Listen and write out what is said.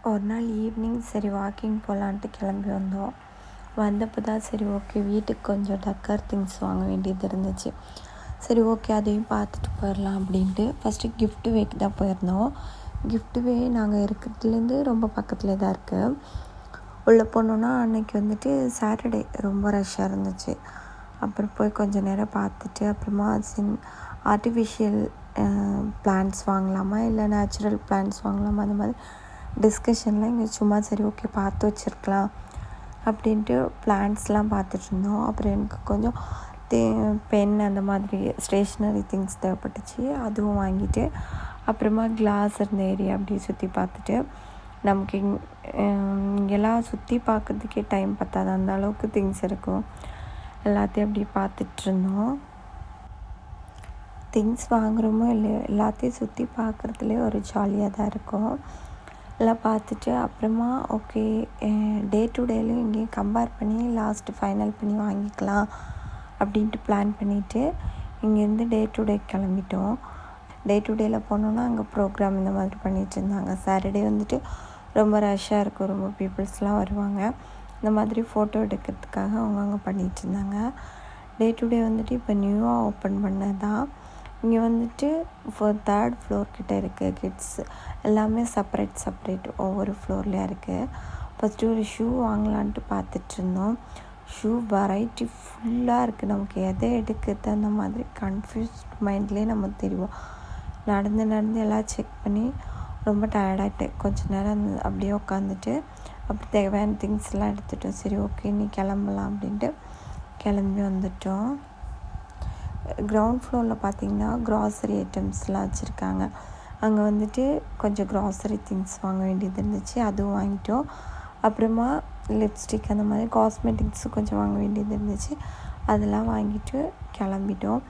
ஒரு நாள் ஈவினிங் சரி வாக்கிங் போகலான்ட்டு கிளம்பி வந்தோம். வந்தப்போ தான் சரி ஓகே வீட்டுக்கு கொஞ்சம் டக்கர் திங்ஸ் வாங்க வேண்டியது இருந்துச்சு. சரி ஓகே அதையும் பார்த்துட்டு போயிடலாம் அப்படின்ட்டு ஃபஸ்ட்டு கிஃப்ட் வேக்கு தான் போயிருந்தோம். கிஃப்ட் வே நாங்கள் இருக்கிறதுலேருந்து ரொம்ப பக்கத்தில் தான் இருக்குது. உள்ளே போனோன்னா அன்றைக்கி வந்துட்டு சாட்டர்டே ரொம்ப ரஷ்ஷாக இருந்துச்சு. அப்புறம் போய் கொஞ்சம் நேரம் பார்த்துட்டு அப்புறமா ஆர்டிஃபிஷியல் பிளான்ட்ஸ் வாங்கலாமா இல்லை நேச்சுரல் பிளான்ட்ஸ் வாங்கலாமா அந்த மாதிரி டிஸ்கஷனில் இங்கே சும்மா சரி ஓகே பார்த்து வச்சுருக்கலாம் அப்படின்ட்டு பிளான்ட்ஸ்லாம் பார்த்துட்ருந்தோம். அப்புறம் எனக்கு கொஞ்சம் பென் அந்த மாதிரி ஸ்டேஷ்னரி திங்ஸ் தேவைப்பட்டுச்சு, அதுவும் வாங்கிட்டு அப்புறமா கிளாஸ் இருந்த ஏரியா அப்படியே சுற்றி பார்த்துட்டு நமக்கு இங்கெல்லாம் சுற்றி பார்க்குறதுக்கே டைம் பத்தாது, அந்த அளவுக்கு திங்ஸ் இருக்கும். எல்லாத்தையும் அப்படி பார்த்துட்ருந்தோம். திங்ஸ் வாங்குகிறோமோ இல்லையோ எல்லாத்தையும் சுற்றி பார்க்குறதுலே ஒரு ஜாலியாக தான் இருக்கும். எல்லாம் பார்த்துட்டு அப்புறமா ஓகே டே டு டேலையும் இங்கேயும் கம்பேர் பண்ணி லாஸ்ட்டு ஃபைனல் பண்ணி வாங்கிக்கலாம் அப்படின்ட்டு பிளான் பண்ணிவிட்டு இங்கேருந்து டே டு டே கிளம்பிட்டோம். டே டு டேயில் போனோன்னா அங்கே ப்ரோக்ராம் இந்த மாதிரி பண்ணிகிட்டு இருந்தாங்க. சாட்டர்டே வந்துட்டு ரொம்ப ரஷ்ஷாக இருக்கும், ரொம்ப பீப்புள்ஸ்லாம் வருவாங்க. இந்த மாதிரி ஃபோட்டோ எடுக்கிறதுக்காக அவங்க அங்கே பண்ணிகிட்டு இருந்தாங்க. டே டு டே வந்துட்டு இப்போ நியூவாக ஓப்பன் பண்ணது தான். இங்கே வந்துட்டு 3rd ஃப்ளோர் கிட்டே இருக்குது. கிட்ஸ் எல்லாமே செப்பரேட் ஒவ்வொரு ஃப்ளோர்லேயும் இருக்குது. ஃபஸ்ட்டு ஒரு ஷூ வாங்கலான்ட்டு பார்த்துட்ருந்தோம். ஷூ வெரைட்டி ஃபுல்லாக இருக்குது. நமக்கு எதை எடுக்கிறது அந்த மாதிரி கன்ஃபியூஸ்ட் மைண்ட்லேயே நம்ம தெரியும். நடந்து எல்லாம் செக் பண்ணி ரொம்ப டயர்டாகிட்டேன். கொஞ்சம் நேரம் அப்படியே உட்காந்துட்டு அப்படி தேவையான திங்ஸ்லாம் எடுத்துட்டோம். சரி ஓகே நீ கிளம்பலாம் அப்படின்ட்டு கிளம்பி வந்துட்டோம். கிரவுண்ட் ஃப்ளோரில் பார்த்திங்கன்னா க்ராசரி ஐட்டம்ஸ்லாம் வச்சுருக்காங்க. அங்கே வந்துட்டு கொஞ்சம் க்ராசரி திங்ஸ் வாங்க வேண்டியது இருந்துச்சு, அதுவும் வாங்கிட்டோம். அப்புறமா லிப்ஸ்டிக் அந்த மாதிரி காஸ்மெட்டிக்ஸும் கொஞ்சம் வாங்க வேண்டியது இருந்துச்சு, அதெல்லாம் வாங்கிட்டு கிளம்பிட்டோம்.